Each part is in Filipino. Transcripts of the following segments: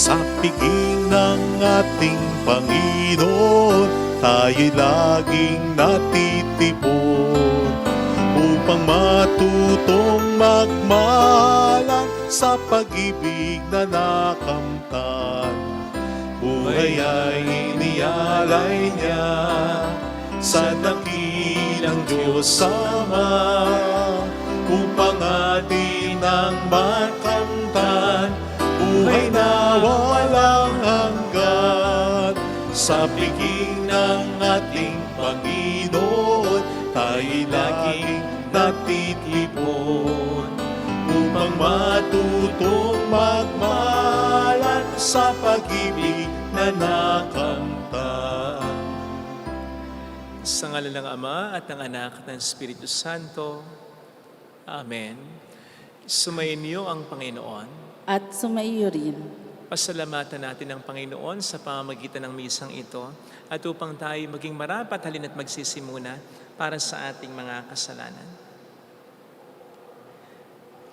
Sa piging ng ating Panginoon, tayo'y laging natitipon upang matutong magmahalan sa pag-ibig na nakamtan. Buhay ay inialay niya sa dakilang Diyos Ama upang atin ang makamtan. Buhay na walang hanggan sa piging ng ating Panginoon, tayo'y laging natitipon upang matutong magmahalan sa pag-ibig na nakamtan. Sa ngalan ng Ama at ng Anak at ng Espiritu Santo. Amen. Sumayin niyo ang Panginoon. At sumaiyo rin. Pasalamatan natin ang Panginoon sa pamamagitan ng misang ito at upang tayo maging marapat halina't magsisimuna para sa ating mga kasalanan.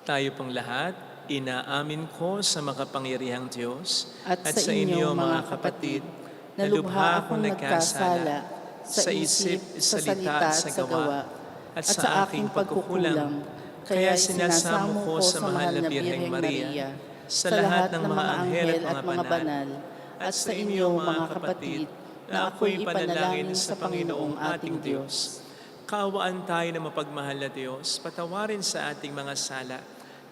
Tayo pong lahat, inaamin ko sa makapangyarihang Diyos At sa inyo, mga kapatid, na lubha akong nagkasala sa isip, sa salita at sa gawa, at sa aking pagkukulang, kaya sinasamo ko sa mahal na Birheng Maria, sa lahat ng mga anghel at mga banal, at sa inyo, mga kapatid, na ako'y ipanalangin sa Panginoong ating Diyos. Kaawaan tayo na mapagmahal na Diyos, patawarin sa ating mga sala,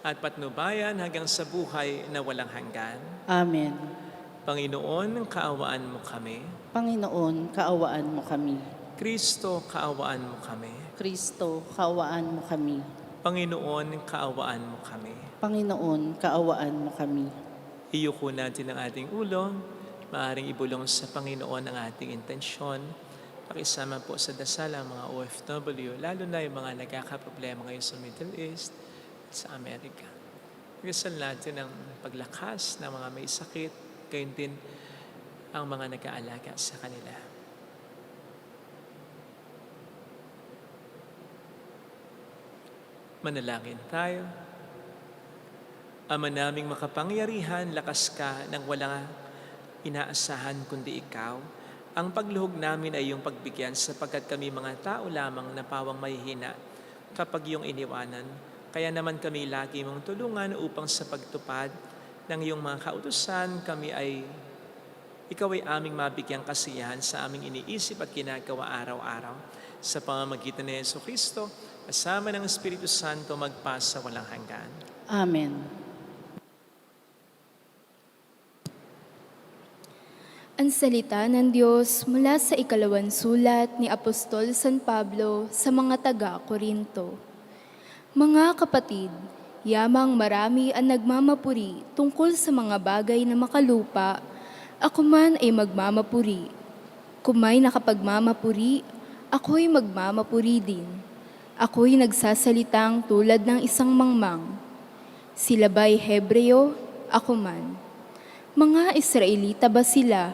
at patnubayan hanggang sa buhay na walang hanggan. Amen. Panginoon, kaawaan mo kami. Panginoon, kaawaan mo kami. Kristo, kaawaan mo kami. Kristo, kaawaan mo kami. Panginoon, kaawaan mo kami. Panginoon, kaawaan mo kami. Iyuko natin ang ating ulo. Maaaring ibulong sa Panginoon ang ating intensyon. Pakisama po sa dasal ang mga OFW, lalo na yung mga nagkakaproblema ngayon sa Middle East at sa Amerika. Pagkasal natin ang paglakas ng mga may sakit, gayon din ang mga nag-aalaga sa kanila. Manalangin tayo. Ama naming makapangyarihan, lakas ka nang walang inaasahan kundi ikaw. Ang pagluhog namin ay iyong pagbigyan sapagkat kami mga tao lamang na pawang mahihina kapag iyong iniwanan. Kaya naman kami lagi mong tulungan upang sa pagtupad ng iyong mga kautusan, ikaw ay aming mabigyang kasiyahan sa aming iniisip at ginagawa araw-araw. Sa pamamagitan ni Jesucristo, kasama ng Espiritu Santo, magpasa walang hanggan. Amen. Ang salita ng Diyos mula sa ikalawang sulat ni Apostol San Pablo sa mga taga-Korinto. Mga kapatid, yamang marami ang nagmamapuri tungkol sa mga bagay na makalupa, ako man ay magmamapuri. Kung may nakapagmamapuri, ako'y magmamapuri din. Ako'y nagsasalitang tulad ng isang mangmang. Sila ba'y Hebreo? Ako man. Mga Israelita ba sila?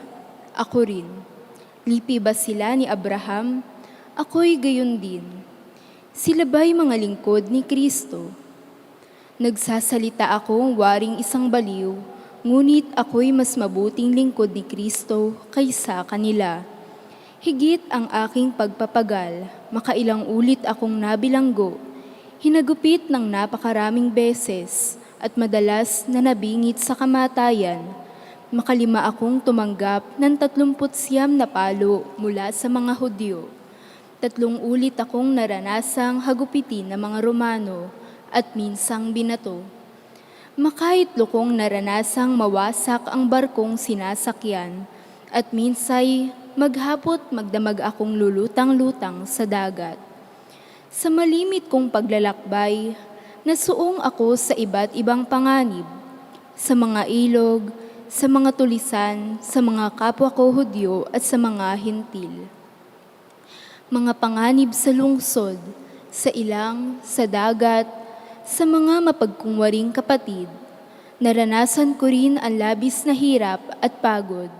Ako rin. Lipi ba sila ni Abraham? Ako'y gayon din. Sila ba'y mga lingkod ni Kristo? Nagsasalita akong waring isang baliw, ngunit ako'y mas mabuting lingkod ni Kristo kaysa kanila. Higit ang aking pagpapagal, makailang ulit akong nabilanggo, hinagupit ng napakaraming beses at madalas na nabingit sa kamatayan. Makalima akong tumanggap ng 39 na palo mula sa mga Hudyo. 3 ulit akong naranasang hagupitin ng mga Romano at minsang binato. Makahitlo kong naranasang mawasak ang barkong sinasakyan at minsay maghapot magdamag akong lulutang-lutang sa dagat. Sa malimit kong paglalakbay, nasuong ako sa iba't ibang panganib, sa mga ilog, sa mga tulisan, sa mga kapwa ko Hudyo at sa mga hintil. Mga panganib sa lungsod, sa ilang, sa dagat, sa mga mapagkungwaring kapatid. Naranasan ko rin ang labis na hirap at pagod,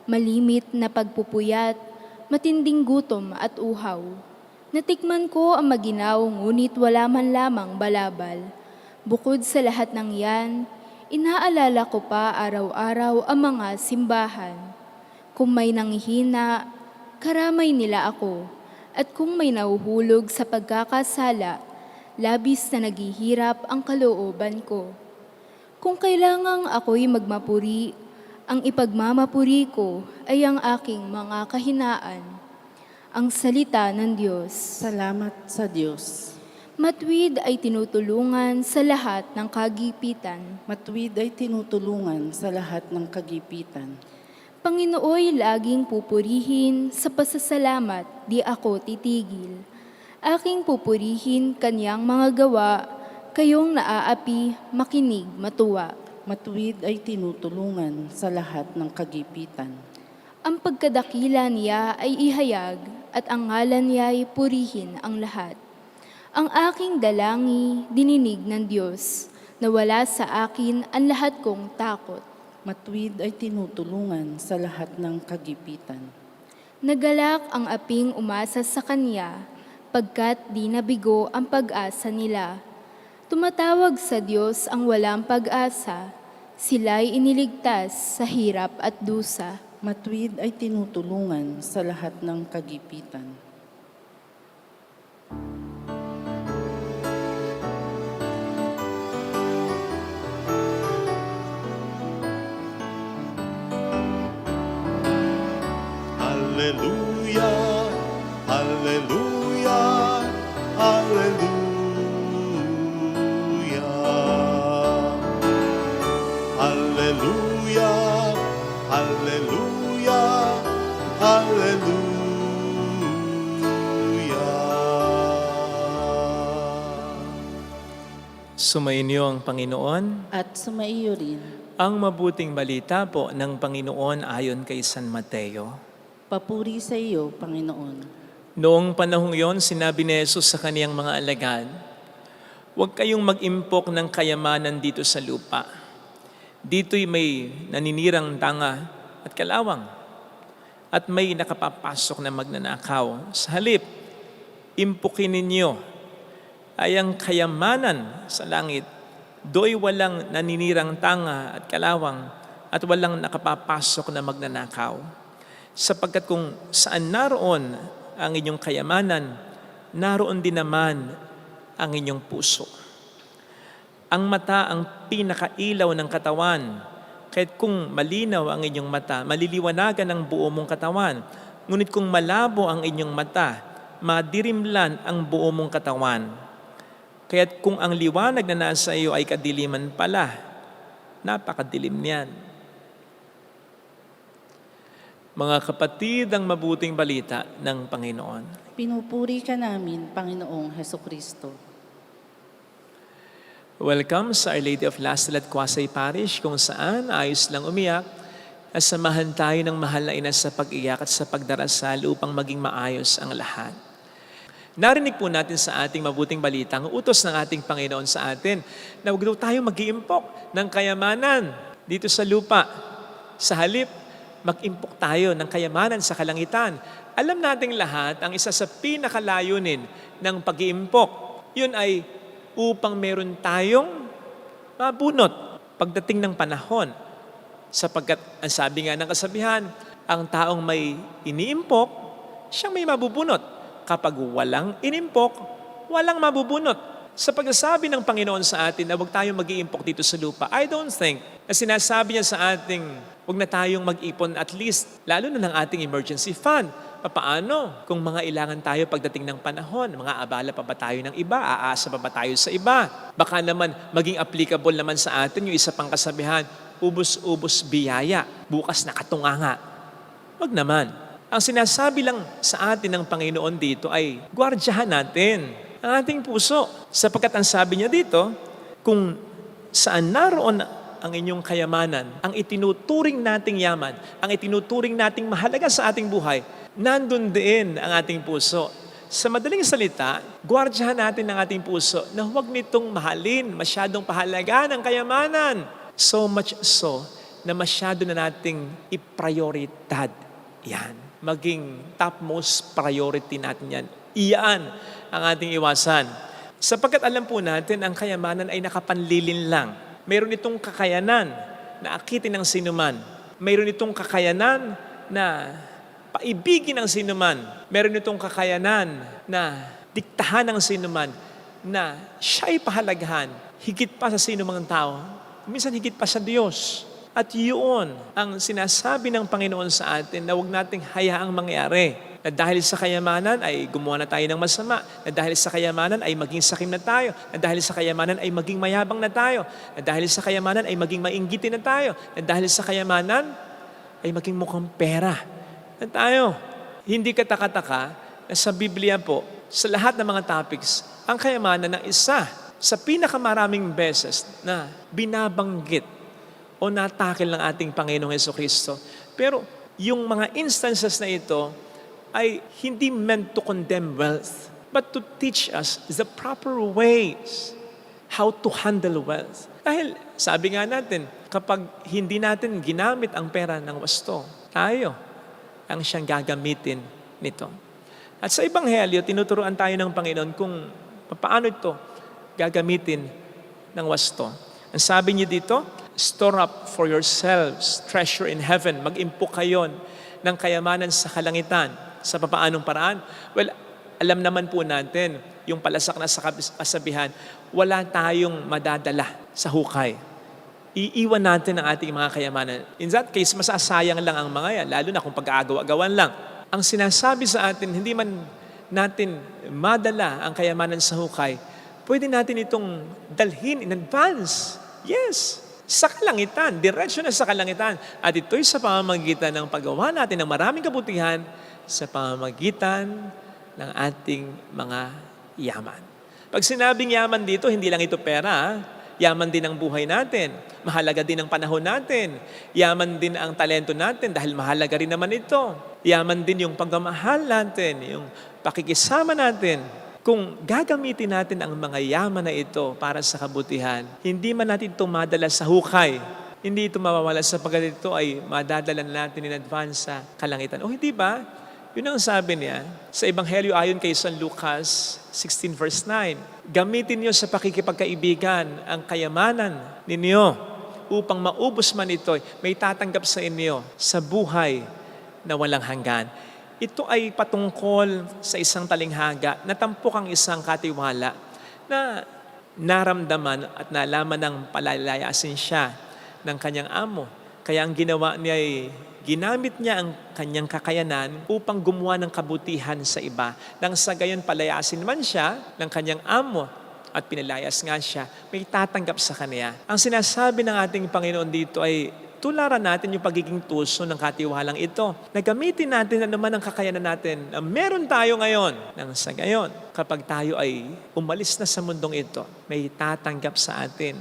malimit na pagpupuyat, matinding gutom at uhaw. Natikman ko ang maginaw ngunit wala man lamang balabal. Bukod sa lahat ng yan, inaalala ko pa araw-araw ang mga simbahan. Kung may nanghihina, karamay nila ako. At kung may nahuhulog sa pagkakasala, labis na naghihirap ang kalooban ko. Kung kailangang ako'y magmapuri, ang ipagmamapuri ko ay ang aking mga kahinaan. Ang salita ng Diyos. Salamat sa Diyos. Matuwid ay tinutulungan sa lahat ng kagipitan. Matuwid ay tinutulungan sa lahat ng kagipitan. Panginooy laging pupurihin, sa pasasalamat di ako titigil. Aking pupurihin kanyang mga gawa, kayong naaapi, makinig, matuwa. Matuwid ay tinutulungan sa lahat ng kagipitan. Ang pagkadakila niya ay ihayag, at ang ngalan niya ay purihin ang lahat. Ang aking dalangi, dininig ng Diyos, na wala sa akin ang lahat kong takot. Matuwid ay tinutulungan sa lahat ng kagipitan. Nagalak ang aping umasa sa Kanya, pagkat di nabigo ang pag-asa nila. Tumatawag sa Diyos ang walang pag-asa, sila'y iniligtas sa hirap at dusa. Matuwid ay tinutulungan sa lahat ng kagipitan. Hallelujah, Hallelujah, Hallelujah. Hallelujah, Hallelujah, Hallelujah. Sumainyo ang Panginoon. At sumaiyo rin, Ang mabuting balita po ng Panginoon ayon kay San Mateo. papuri sa iyo, Panginoon. Noong panahong yon, sinabi ni Jesus sa kaniyang mga alagad, "Huwag kayong mag-impok ng kayamanan dito sa lupa. Dito'y may naninirang tanga at kalawang, at may nakapapasok na magnanakaw. Sa halip, impukin ninyo ay ang kayamanan sa langit. Do'y walang naninirang tanga at kalawang, at walang nakapapasok na magnanakaw. Sapagkat kung saan naroon ang inyong kayamanan, naroon din naman ang inyong puso. Ang mata ang pinakailaw ng katawan. Kahit kung malinaw ang inyong mata, maliliwanagan ang buo mong katawan. Ngunit kung malabo ang inyong mata, madirimlan ang buo mong katawan. Kaya't kung ang liwanag na nasa iyo ay kadiliman pala, napakadilim niyan." Mga kapatid, ang mabuting balita ng Panginoon. Pinupuri ka namin, Panginoong Hesukristo. Welcome sa Our Lady of Lasal at Quasay Parish, kung saan ayos lang umiyak at samahan tayo ng mahal na ina sa pag-iyak at sa pagdarasal upang maging maayos ang lahat. Narinig po natin sa ating mabuting balita ang utos ng ating Panginoon sa atin na huwag daw tayo mag-iimpok ng kayamanan dito sa lupa. Sa halip, mag-impok tayo ng kayamanan sa kalangitan. Alam nating lahat, ang isa sa pinakalayunin ng pag-iimpok, yun ay upang meron tayong mabunot pagdating ng panahon. Sapagkat ang sabi nga ng kasabihan, ang taong may iniimpok, siyang may mabubunot. Kapag walang inimpok, walang mabubunot. Sa pagsasabi ng Panginoon sa atin na huwag tayong mag-iimpok dito sa lupa, I don't think na sinasabi niya sa ating huwag na tayong mag-ipon at least, lalo na ng ating emergency fund. Papaano kung mga ilangan tayo pagdating ng panahon? Mga abala pa ba tayo ng iba? Aasa pa ba tayo sa iba? Baka naman maging applicable naman sa atin yung isa pang kasabihan, ubos-ubos biyaya, bukas nakatunganga. Wag naman. Ang sinasabi lang sa atin ng Panginoon dito ay gwardyahan natin ang ating puso. Sapagkat ang sabi niya dito, kung saan naroon ang inyong kayamanan, ang itinuturing nating yaman, ang itinuturing nating mahalaga sa ating buhay, nandun din ang ating puso. Sa madaling salita, gwardyahan natin ang ating puso na huwag nitong mahalin, masyadong pahalagaan ang kayamanan. So much so na masyado na nating i-prioridad yan. Maging topmost priority natin yan. Iyan ang ating iwasan. Sapagkat alam po natin, ang kayamanan ay nakapanlilin lang Mayroon itong kakayanan na akitin ng sinuman. Mayroon itong kakayanan na paibigin ang sinuman. Mayroon itong kakayanan na diktahan ang sinuman, na siya'y pahalagahan higit pa sa sinumang tao. Minsan higit pa sa Diyos. At yun ang sinasabi ng Panginoon sa atin na huwag nating hayaang mangyari. Na dahil sa kayamanan ay gumawa na tayo ng masama. Na dahil sa kayamanan ay maging sakim na tayo. Na dahil sa kayamanan ay maging mayabang na tayo. Na dahil sa kayamanan ay maging mainggitin na tayo. Na dahil sa kayamanan ay maging mukhang pera na tayo. Hindi kataka-taka na sa Biblia po, sa lahat ng mga topics, ang kayamanan ng isa sa pinakamaraming beses na binabanggit o natakil ng ating Panginoong Jesucristo. Pero yung mga instances na ito ay hindi meant to condemn wealth, but to teach us the proper ways how to handle wealth. Dahil sabi nga natin, kapag hindi natin ginamit ang pera ng wasto, tayo ang siyang gagamitin nito. At sa Ebanghelyo, tinuturuan tayo ng Panginoon kung paano ito gagamitin ng wasto. Ang sabi niyo dito, store up for yourselves treasure in heaven. Mag-impok kayo ng kayamanan sa kalangitan. Sa papaanong paraan? Well, alam naman po natin, yung palasak na sa kasabihan, wala tayong madadala sa hukay. Iiwan natin ang ating mga kayamanan. In that case, masasayang lang ang mga yan, lalo na kung pag-aagawa-gawan lang. Ang sinasabi sa atin, hindi man natin madala ang kayamanan sa hukay, pwede natin itong dalhin in advance. Yes, sa kalangitan, diretsyo na sa kalangitan. At ito'y sa pamamagitan ng paggawa natin ng maraming kabutihan sa pamamagitan ng ating mga yaman. Pag sinabing yaman dito, hindi lang ito pera, yaman din ang buhay natin. Mahalaga din ang panahon natin. Yaman din ang talento natin dahil mahalaga rin naman ito. Yaman din yung pagmamahal natin, yung pakikisama natin. Kung gagamitin natin ang mga yaman na ito para sa kabutihan, hindi man natin ito madala sa hukay. Hindi ito mawawala sapagkat ito ay madadala natin in advance sa kalangitan. O hindi ba? Yun ang sabi niya sa Ebanghelyo ayon kay San Lucas 16 verse 9. Gamitin niyo sa pakikipagkaibigan ang kayamanan ninyo upang maubos man ito, may tatanggap sa inyo sa buhay na walang hanggan. Ito ay patungkol sa isang talinghaga na tampok ang isang katiwala na naramdaman at nalaman ng palalayasin siya ng kanyang amo. Kaya ang ginawa niya ay ginamit niya ang kanyang kakayanan upang gumawa ng kabutihan sa iba. Nang sa gayon palayasin man siya ng kanyang amo at pinalayas nga siya, may tatanggap sa kanya. Ang sinasabi ng ating Panginoon dito ay tularan natin yung pagiging tuso ng katiwalang ito. Nagamitin natin na naman ang kakayanan natin na meron tayo ngayon. Nang sa gayon, kapag tayo ay umalis na sa mundong ito, may tatanggap sa atin,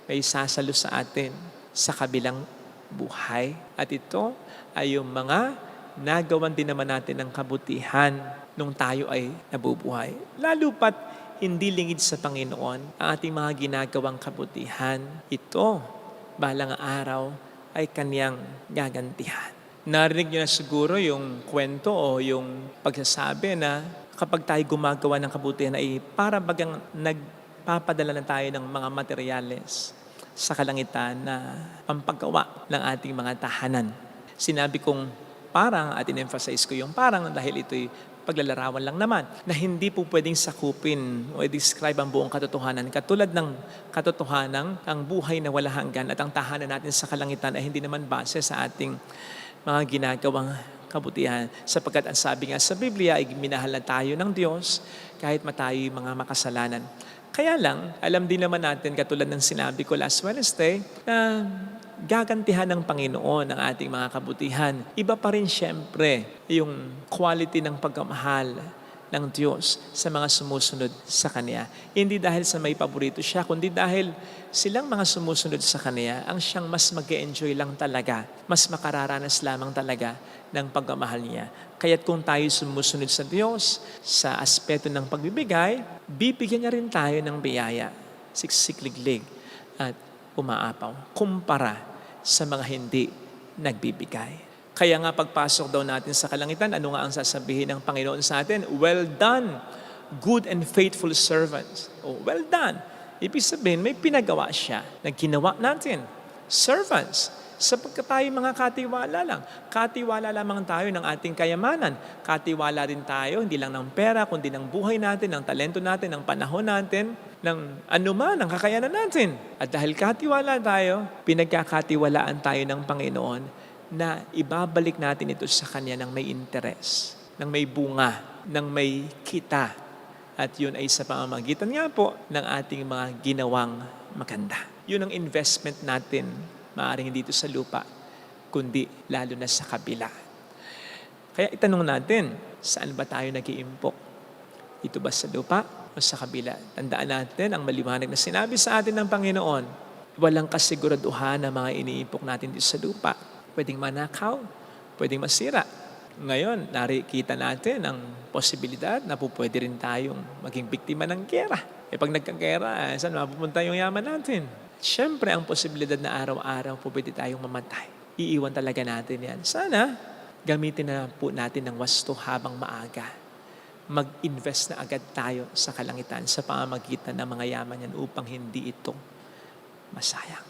may sasalo sa atin sa kabilang buhay. At ito ay yung mga nagawan din naman natin ng kabutihan nung tayo ay nabubuhay. Lalo pat hindi lingid sa Panginoon ang ating mga ginagawang kabutihan. Ito, balang araw, ay Kanyang gagantihan. Narinig niyo na siguro yung kwento o yung pagsasabi na kapag tayo gumagawa ng kabutihan ay para bagang nagpapadala na tayo ng mga materyales sa kalangitan na pampagawa ng ating mga tahanan. Sinabi kong parang at in-emphasize ko yung parang dahil ito'y paglalarawan lang naman na hindi po pwedeng sakupin o i-describe ang buong katotohanan. Katulad ng katotohanan, ang buhay na wala hanggan at ang tahanan natin sa kalangitan ay hindi naman base sa ating mga ginagawang kabutihan. Sapagkat ang sabi nga sa Biblia ay minahal na tayo ng Diyos kahit matayo'y mga makasalanan. Kaya lang, alam din naman natin, katulad ng sinabi ko last Wednesday, na gagantihan ng Panginoon ang ating mga kabutihan. Iba pa rin siyempre yung quality ng pagmamahal ng Diyos sa mga sumusunod sa Kanya. Hindi dahil sa may paborito siya, kundi dahil silang mga sumusunod sa Kanya ang siyang mas mag-enjoy lang talaga, mas makararanas lamang talaga ng pagmamahal niya. Kaya't kung tayo sumusunod sa Diyos sa aspeto ng pagbibigay, bibigyan niya rin tayo ng biyaya, siksikliglig at umaapaw, kumpara sa mga hindi nagbibigay. Kaya nga pagpasok daw natin sa kalangitan, ano nga ang sasabihin ng Panginoon sa atin? Well done, good and faithful servants. Oh, well done. Ibig sabihin, may pinagawa siya na ginawa natin. Servants. Sapagkat tayo mga katiwala lang. Katiwala lamang tayo ng ating kayamanan. Katiwala din tayo, hindi lang ng pera, kundi ng buhay natin, ng talento natin, ng panahon natin, ng anuman, ng kakayanan natin. At dahil katiwala tayo, pinagkakatiwalaan tayo ng Panginoon na ibabalik natin ito sa Kanya ng may interes, ng may bunga, ng may kita. At yun ay sa pamamagitan nga po ng ating mga ginawang maganda. Yun ang investment natin, maaaring dito sa lupa, kundi lalo na sa kabila. Kaya itanong natin, saan ba tayo nag-iimpok? Ito ba sa lupa o sa kabila? Tandaan natin ang maliwanag na sinabi sa atin ng Panginoon. Walang kasiguraduhan na mga iniimpok natin dito sa lupa. Pwedeng manakaw, pwedeng masira. Ngayon, nakikita natin ang posibilidad na po pwede rin tayong maging biktima ng gera. Pag nagkagera, saan mapupunta yung yaman natin? Siyempre, ang posibilidad na araw-araw po pwede tayong mamatay. Iiwan talaga natin yan. Sana, gamitin na po natin ng wasto habang maaga. Mag-invest na agad tayo sa kalangitan sa pamamagitan ng mga yaman yan upang hindi ito masayang.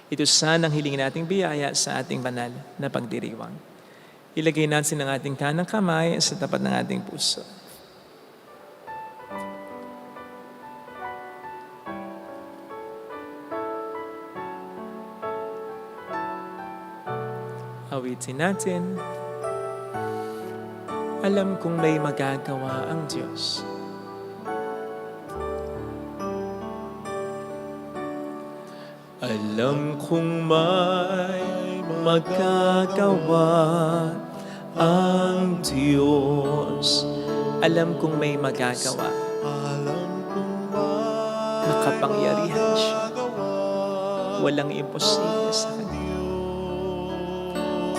Ito sana ang hilingin nating biyaya sa ating banal na pagdiriwang. Ilagay natin ang ating kanang kamay sa tapat ng ating puso. Awitin natin. Alam kong may magagawa ang Diyos. Alam kong may magagawa ang Diyos. Alam kong may magagawa. Makapangyarihan siya. Walang imposible sa Kanya.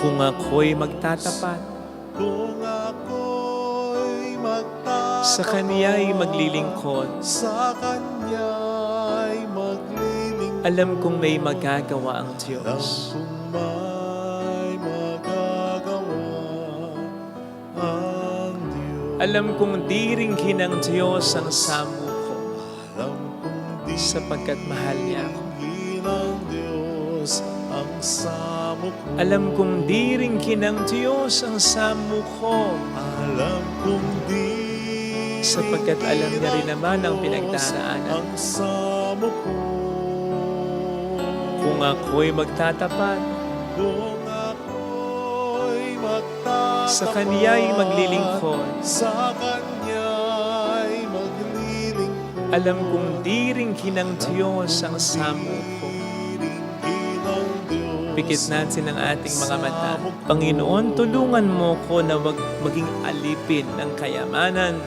Kung ako'y magtatapat, sa Kanya'y maglilingkod, alam kong may magagawa ang Diyos. Alam kong di ringkin ng Diyos ang samo ko, sapagkat mahal niya ako. Alam kong di ringkin ng Diyos ang samo ko, sapagkat alam niya rin naman ang pinagdaraanan. Kung ako'y magtatapat, sa Kanya'y maglilingkod, alam kong di ringkin ng Diyos ang samo ko. Pikit natin ang ating mga mata. Panginoon, tulungan mo ko na maging alipin ng kayamanan.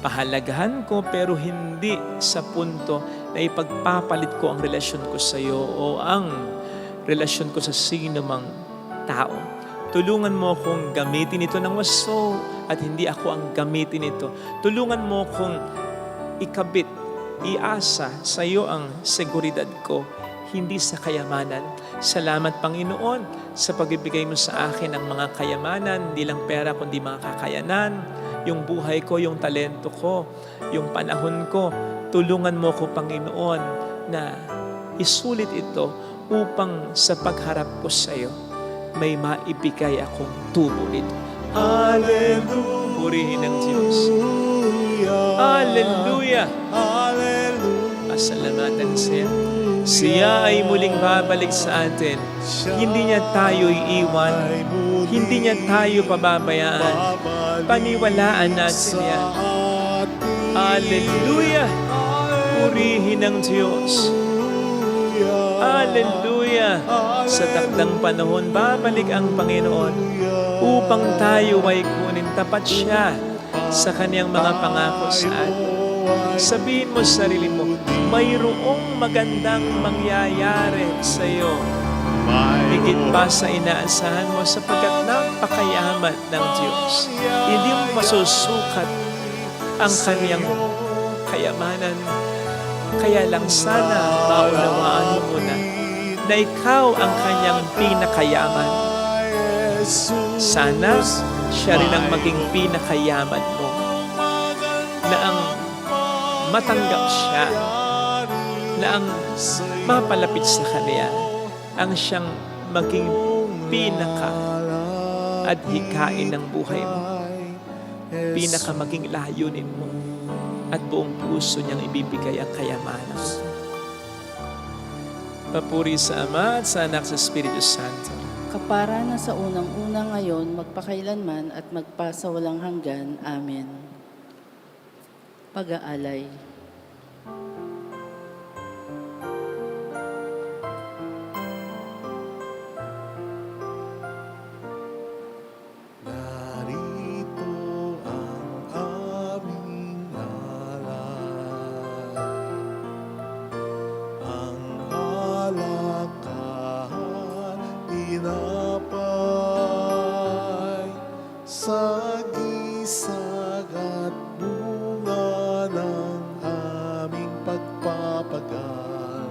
Pahalagahan ko pero hindi sa punto na ipagpapalit ko ang relasyon ko sa iyo o ang relasyon ko sa sino mang tao. Tulungan mo akong gamitin ito ng wasto at hindi ako ang gamitin ito. Tulungan mo akong ikabit, iasa sa iyo ang seguridad ko, hindi sa kayamanan. Salamat, Panginoon, sa pagbibigay mo sa akin ng mga kayamanan, hindi lang pera kundi mga kakayanan, yung buhay ko, yung talento ko, yung panahon ko. Tulungan mo ko, Panginoon, na isulit ito upang sa pagharap ko sa iyo, may maibigay akong tubo nito. Hallelujah! Purihin ang Diyos. Hallelujah! Pasalamatan siya. Siya ay muling babalik sa atin. Hindi niya tayo iiwan. Hindi niya tayo pababayaan. Paniwalaan natin yan. Hallelujah! Purihin ang Diyos. Hallelujah! Sa takdang panahon, babalik ang Panginoon upang tayo ay kunin. Tapat siya sa Kanyang mga pangako sa atin. Sabihin mo sa sarili mo, mayroong magandang mangyayari sa iyo. Higit pa sa inaasahan mo sapagkat napakayaman ng Diyos. Hindi mo masusukat ang Kanyang kayamanan. Kaya lang sana maunawaan mo muna na ikaw ang Kanyang pinakayaman. Sana siya rin ang maging pinakayaman mo. Na ang matanggap siya na ang mapalapit sa Kanya ang siyang maging pinaka at hikain ng buhay mo, pinaka maging layunin mo, at buong puso niyang ibibigay ang kayamanan. Papuri sa Ama at sa Anak sa Espiritu Santo. Kapara na sa unang-una ngayon, magpakailanman at magpasawalang hanggan. Amen. Pag-aalay. Narito ang aming alay, ang halakahan, tinapay, sagisag at bunga ng aming pagpapagal,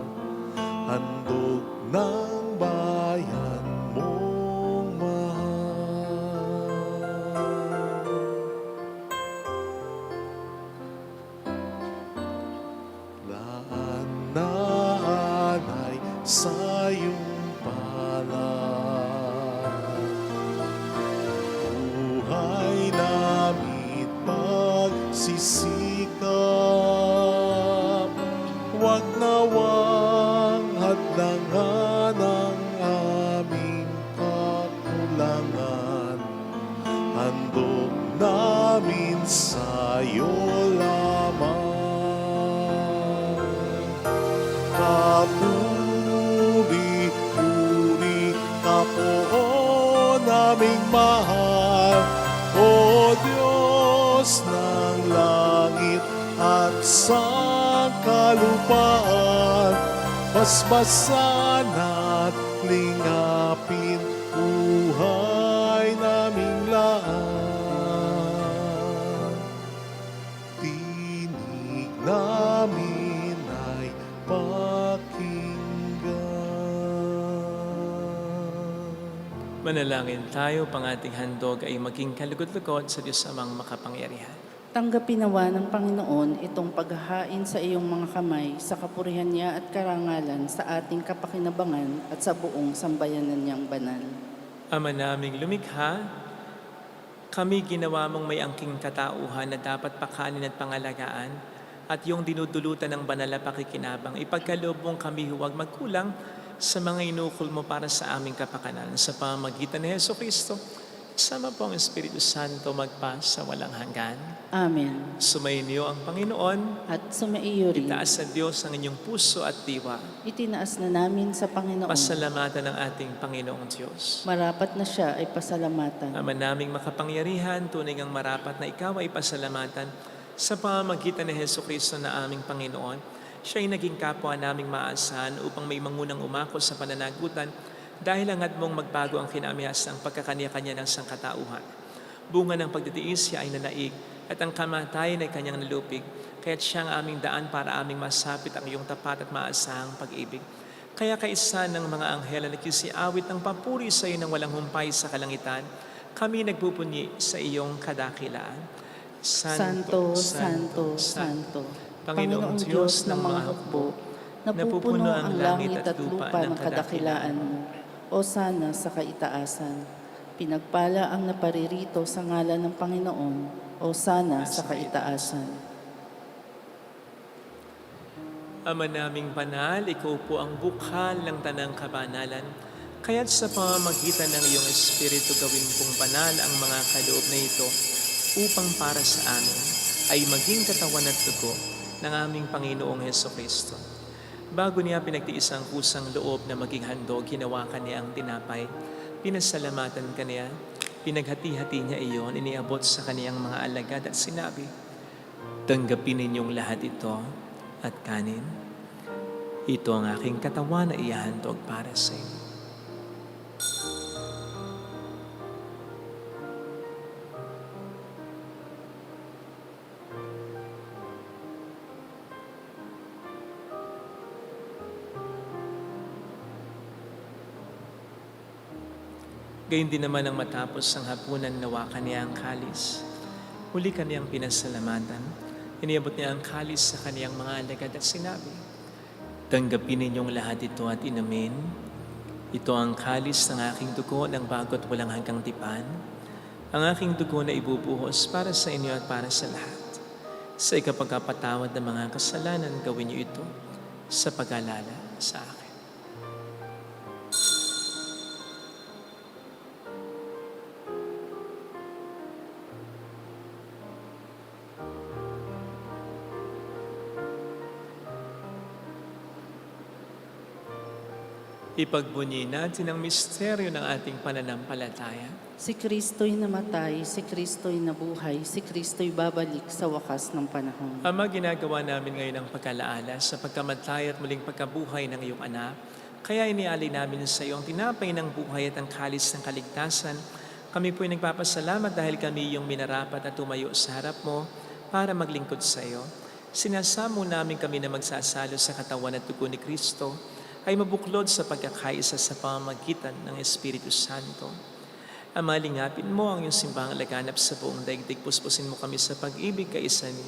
handog ng bayan mong mahal. Laan na alay sa iyong palad, buhay namin pagsisikap, huwag nawang hadlangan ang aming kakulangan, handog namin sa'yo lamang. Kapuri-puri ka po naming mahal, O Diyos ng langit at sangkalupaan, basbasan at lingapin buhay naming laan. Tinig namin ay pakinggan. Manalangin tayo, pang ating handog ay maging kalugod-lugod sa Diyos Amang makapangyarihan. Tanggapin nawa ng Panginoon itong paghahain sa iyong mga kamay sa kapurihan niya at karangalan sa ating kapakinabangan at sa buong sambayanan niyang banal. Ama naming lumikha, kami ginawa mong may angking katauhan na dapat pakanin at pangalagaan, at yung dinudulutan ng banal na pakikinabang, ipagkaloob mong kami huwag magkulang sa mga inukol mo para sa aming kapakanan. Sa pamamagitan ni Jesucristo, sama po ang Espiritu Santo magpa sa walang hanggan. Amen. Sumainyo ang Panginoon. At sumaiyo rin. Itaas sa Diyos ang inyong puso at diwa. Itinaas na namin sa Panginoon. Pasalamatan ng ating Panginoong Diyos. Marapat na siya ay pasalamatan. Ama naming makapangyarihan, tunay ngang marapat na ikaw ay pasalamatan sa pamamagitan ni Jesucristo na aming Panginoon. Siya ay naging kapwa naming maasahan upang may mangunang umako sa pananagutan dahil hangad mong magbago ang kinamihasang pagkakanya-kanya ng sangkatauhan. Bunga ng pagtitiis siya ay nanaig at ang kamatayan ay kanyang nalupig, kaya't siya ang aming daan para aming masapit ang iyong tapat at maasahang pag-ibig. Kaya kaisa ng mga anghel na nagsisiawit ng papuri sa iyo ng walang humpay sa kalangitan, kami nagpupunyi sa iyong kadakilaan. Santo, Santo, Santo, Panginoong Diyos ng mga hukbo, napupuno ang langit at lupa ng kadakilaan mo. O sana sa kaitaasan, pinagpala ang naparirito sa ngalan ng Panginoon. O sana sa kaitaasan. Ama naming banal, ikaw po ang bukal ng tanang kabanalan. Kaya't sa pamamagitan ng iyong Espiritu gawin pong banal ang mga kaloob na ito upang para sa amin ay maging katawan at dugo ng aming Panginoong Jesucristo. Bago niya pinagtiis ang kusang loob na maging handog, hinawakan niya ang tinapay, pinasalamatan kaniya, pinaghati-hati niya iyon, iniabot sa kaniyang mga alagad at sinabi, "Tanggapin ninyong lahat ito at kanin. Ito ang aking katawan na ihahandog para sa inyo." Gayun din naman ang matapos ang hapunan, nawakan niya ang kalis. Huli kaniyang pinasalamatan. Iniabot niya ang kalis sa kaniyang mga alagad at sinabi, Tanggapin ninyong lahat ito at inumin. Ito ang kalis ng aking dugo ng bago't walang hanggang tipan. Ang aking dugo na ibubuhos para sa inyo at para sa lahat. Sa ikapagkapatawad ng mga kasalanan, gawin niyo ito sa pag-alala sa akin. Ipagbunyi natin ang misteryo ng ating pananampalataya. Si Kristo'y namatay, si Kristo'y nabuhay, si Kristo'y babalik sa wakas ng panahon. Ama, ginagawa namin ngayon ang pagkalaala sa pagkamatay at muling pagkabuhay ng iyong anak. Kaya inialay namin sa iyo ang tinapay ng buhay at ang kalis ng kaligtasan. Kami po'y nagpapasalamat dahil kami iyong minarapat at tumayo sa harap mo para maglingkod sa iyo. Sinasamo namin kami na magsasalo sa katawan at dugo ni Kristo ay mabuklod sa pagkakaisa sa pamamagitan ng Espiritu Santo. Ama, lingapin mo ang iyong simbahang laganap sa buong daigdig. Puspusin mo kami sa pag-ibig kaisa ni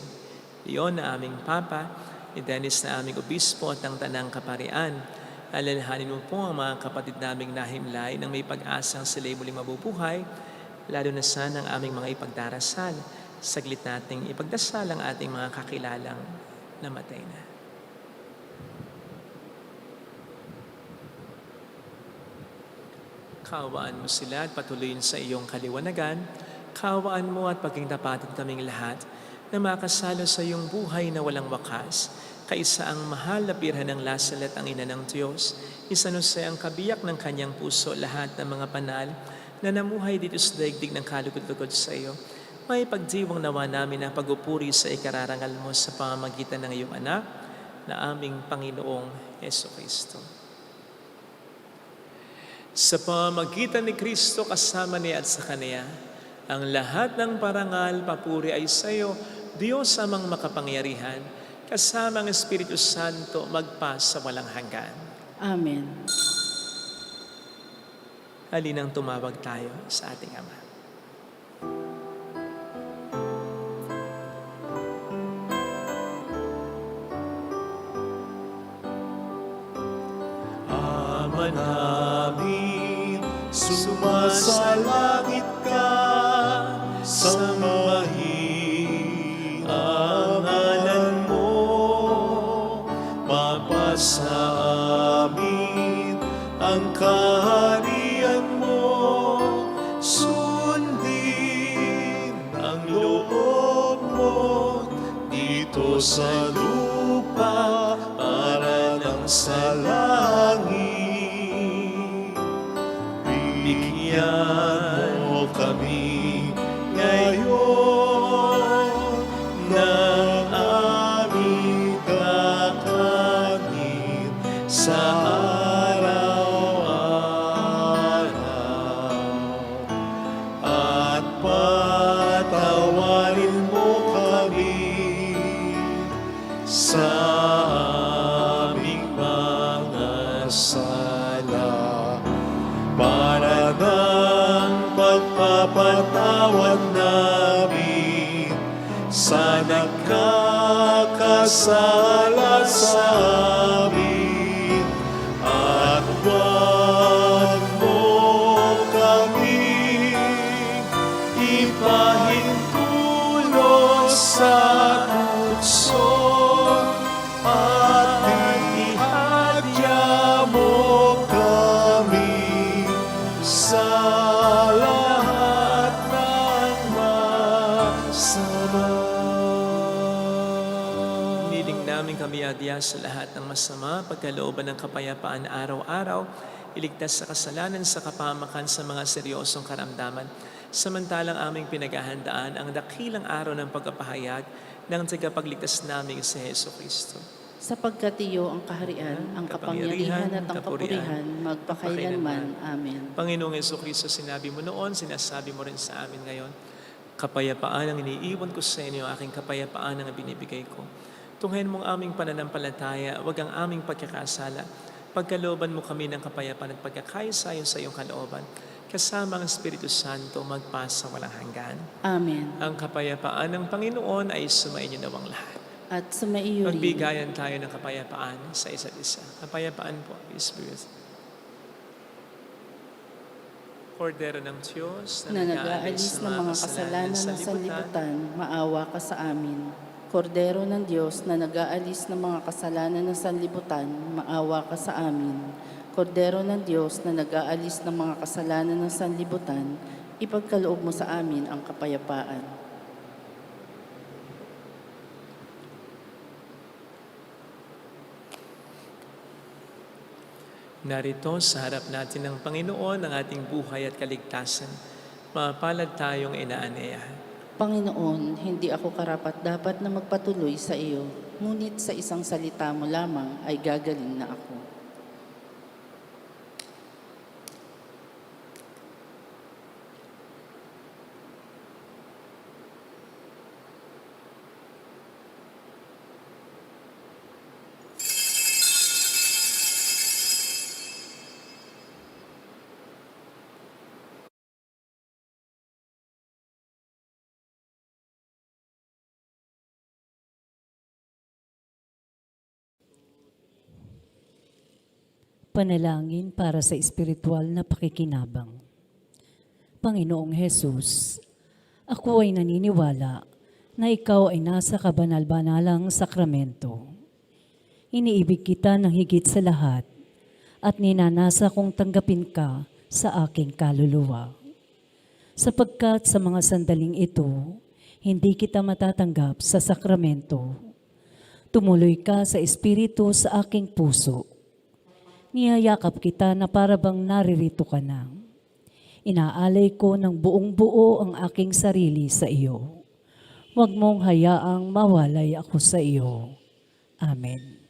Leon na aming Papa, ni Dennis na aming Obispo at ang Tanang Kaparian. Alalahanin mo po ang mga kapatid naming nahimlay nang may pag-asang sila'y muling mabubuhay, lalo na sana ang aming mga ipagdarasal. Saglit nating ipagdasal ang ating mga kakilalang namatay na. Kaawaan mo sila at patuloyin sa iyong kaliwanagan. Kaawaan mo at paging tapatin kaming lahat na makasalo sa iyong buhay na walang wakas. Kaisa ang mahal na birhen ng Lasalet, ang ina ng Diyos. Isanusay ang kabiyak ng kanyang puso lahat ng mga banal na namuhay dito sa daigdig ng kalugod-lugod sa iyo. May pagdiwang nawa namin ang pag-upuri sa ikararangal mo sa pamamagitan ng iyong anak na aming Panginoong Jesucristo. Sa pamamagitan ni Kristo kasama niya at sa Kanya, ang lahat ng parangal, papuri ay sa iyo, Diyos amang makapangyarihan, kasama ang Espiritu Santo magpa sa walang hanggan. Amen. Halinang tumawag tayo sa ating Ama. Ama namin, sumasalangit ka, sambahin ang ngalan mo, mapasa amin ang kaharian mo, sundin ang loob mo dito sa lupa para ng sa langit. Bigyan mo kami ngayon ng aming kakanin sa araw-araw, at patawarin mo kami sa aming mga sala, para ng pagpapatawad namin sa nagkakasala sa amin, at huwag mo kami ipahintulot sa tukso, at ihadya mo kami sa lahat ng masama. Niling namin kami adya sa lahat ng masama, pagkalooban ng kapayapaan araw-araw, iligtas sa kasalanan sa kapamakan sa mga seryosong karamdaman, samantalang aming pinaghahandaan ang dakilang araw ng pagpapahayag ng tagapagligtas naming si Jesucristo. Sapagkat iyo ang kaharian, ang kapangyarihan at ang kapurihan, magpakailanman. Amen. Panginoong Jesucristo, sinabi mo noon, sinasabi mo rin sa amin ngayon, kapayapaan ang iniiwan ko sa inyo, aking kapayapaan ang binibigay ko. Tunghayan mong aming pananampalataya, wag ang aming pagkakasala. Pagkalooban mo kami ng kapayapaan at pagkakaisa sa iyong kalooban, kasama ang Espiritu Santo magpasa walang hanggan. Amen. Ang kapayapaan ng Panginoon ay sumainyo nawang lahat. at sumaiyo rin. Magbigayan tayo ng kapayapaan sa isa't isa. Kapayapaan po, peace be with you. Kordero ng Diyos Na nag-aalis ng mga kasalanan ng sanlibutan, maawa ka sa amin. Kordero ng Diyos na nag-aalis ng mga kasalanan ng sanlibutan, maawa ka sa amin. Kordero ng Diyos na nag-aalis ng mga kasalanan ng sanlibutan, ipagkaloob mo sa amin ang kapayapaan. Narito sa harap natin ng Panginoon ang ating buhay at kaligtasan. Mapalad tayong inaaneyahan. Panginoon, hindi ako karapat-dapat na magpatuloy sa iyo, ngunit sa isang salita mo lamang ay gagaling na ako. Panalangin para sa espiritual na pakikinabang. Panginoong Hesus, ako ay naniniwala na ikaw ay nasa kabanal-banalang sakramento. Iniibig kita ng higit sa lahat at ninanasa kong tanggapin ka sa aking kaluluwa. Sapagkat sa mga sandaling ito, hindi kita matatanggap sa sakramento. Tumuloy ka sa espiritu sa aking puso. Niyayakap kita na parabang naririto ka na. Inaalay ko ng buong buo ang aking sarili sa iyo. Huwag mong hayaang mawalay ako sa iyo. Amen.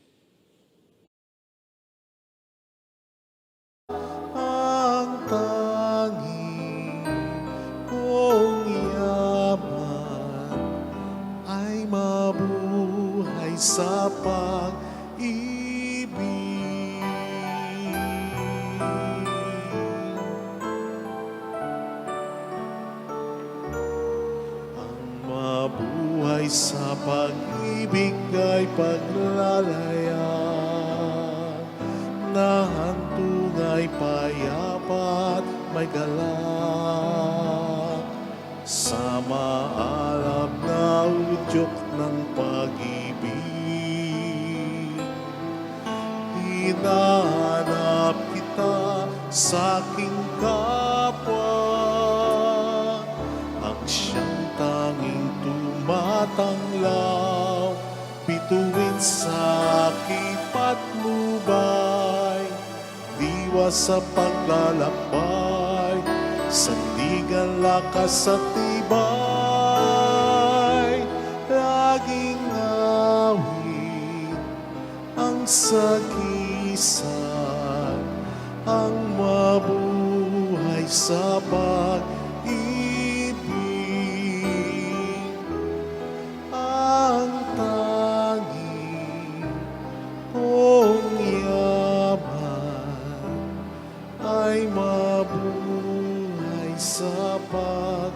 Ang tanging kong yaman ay mabuhay sa pag-ibig. Ang mabuhay sa pag-ibig ay paglalayag na hantong ay payapat may galak sa maalab na udyok ng pag-ibig. Hinahanap kita sa aking kapwa, ang siyang tanging tumatanglaw, bituin sa aking patnubay, diwa sa paglalakbay, sandigan lakas at tibay, laging awit ang sagisag, ang mabuhay sa pag-ibig. Ang tanging kong yaman ay mabuhay sa pag-ibig.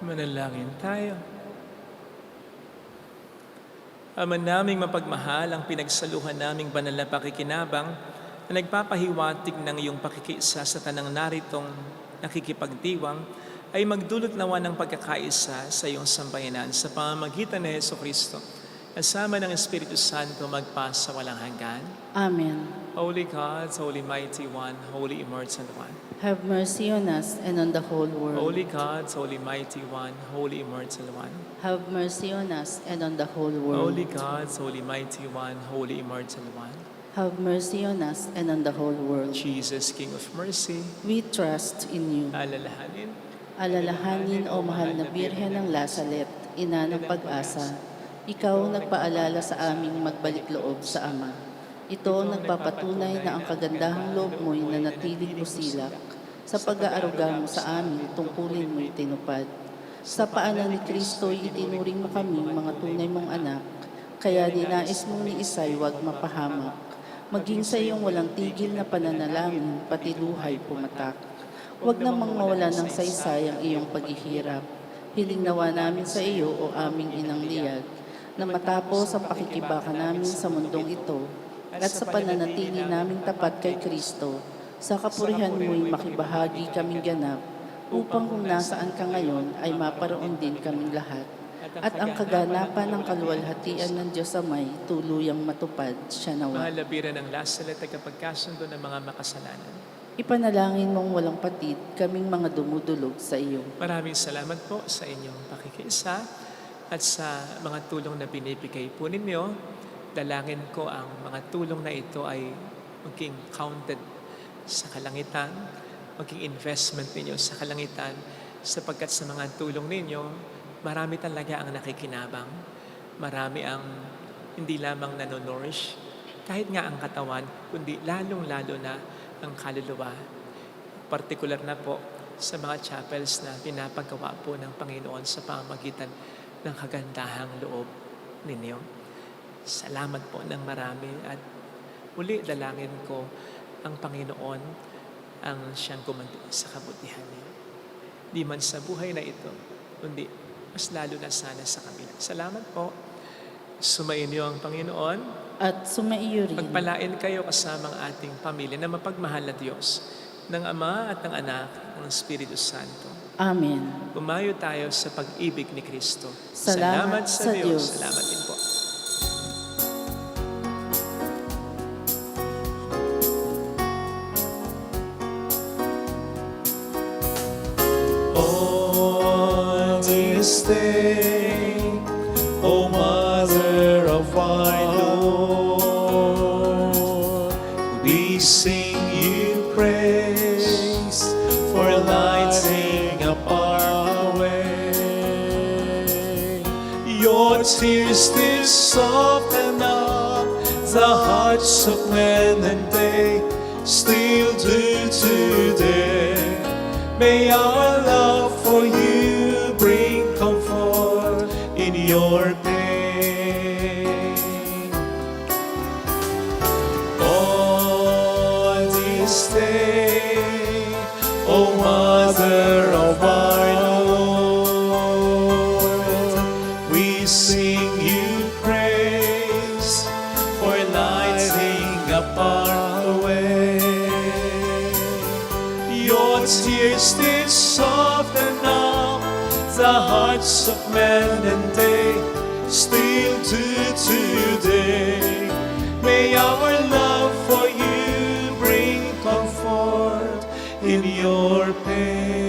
Manalangin tayo. Ama naming mapagmahal, ang pinagsaluhan naming banal na pakikinabang na nagpapahiwatig ng iyong pakikiisa sa tanang naritong nakikipagdiwang ay magdulot nawa ng pagkakaisa sa iyong sambayanan sa pamamagitan ni Jesucristo, kasama ng Espiritu Santo magpa sa walang hanggan. Amen. Holy God, Holy Mighty One, Holy Immortal One. Have mercy on us and on the whole world. Holy God, Holy Mighty One, Holy Immortal One. Have mercy on us and on the whole world. Holy God, Holy Mighty One, Holy Immortal One. Have mercy on us and on the whole world. Jesus, King of Mercy, We trust in you. alalahanin. Alalahanin, O mahal na Birhen ng Lazaret, ina ng pag-asa, ikaw nagpaalala sa aming magbalik loob sa Ama. Ito nagpapatunay na ang kagandahang loob mo'y nanatiling busilak sa pag-aaruga mo sa amin, tungkulin mo'y tinupad. Sa paanan ni Kristo'y itinuring mo kami mga tunay mong anak, kaya ninais mong ni Isay wag mapahamak. maging sa iyong walang tigil na pananalangin, pati luhay pumatak. Huwag namang mawala ng saysay ang iyong paghihirap. Hiling nawa namin sa iyo, o aming inang liyag, na matapos ang pakikibaka namin sa mundong ito, at sa pananatili naming tapat kay Kristo, sa kapurihan mo'y makibahagi kaming ganap, upang kung nasaan ka ngayon ay maparoon din kaming lahat. At ang kaganapan ng kaluwalhatian ng Diyos Amay, tuluyang matupad siya nawa. Mahalabiran ng lasal at tagapagkasundo ng mga makasalanan. Ipanalangin mong walang patid, kaming mga dumudulog sa iyo. Maraming salamat po sa inyong pakikiisa at sa mga tulong na binibigay po ninyo. Dalangin ko ang mga tulong na ito ay maging counted sa kalangitan, maging investment ninyo sa kalangitan, sapagkat sa mga tulong ninyo, marami talaga ang nakikinabang. Marami ang hindi lamang nanonourish, kahit nga ang katawan, kundi lalong-lalo na ang kaluluwa. Partikular na po sa mga chapels na pinapagawa po ng Panginoon sa pamamagitan ng kagandahang loob ninyo. Salamat po ng marami at uli dalangin ko ang Panginoon ang siyang gumanti sa kabutihan niyo. Di man sa buhay na ito, kundi mas lalo na sana sa kabila. Salamat po. Sumayin niyo ang Panginoon. At sumaiyo rin. Pagpalain kayo kasama ang ating pamilya na mapagmahal na Diyos, ng Ama at ng Anak, ng Espiritu Santo. Amen. Umayo tayo sa pag-ibig ni Kristo. Salamat sa Diyos. Salamat din po. On this day, O Mother of our Lord, we sing you praise for lighting up our way. Your tears did soften up the hearts of men, and they still do today. May our love for you bring comfort in your pain. On this day, O Mother of our Lord, we sing you praise for lighting up our way. Your tears did soften up the hearts of men, and they still do today. May our love for you bring comfort in your pain.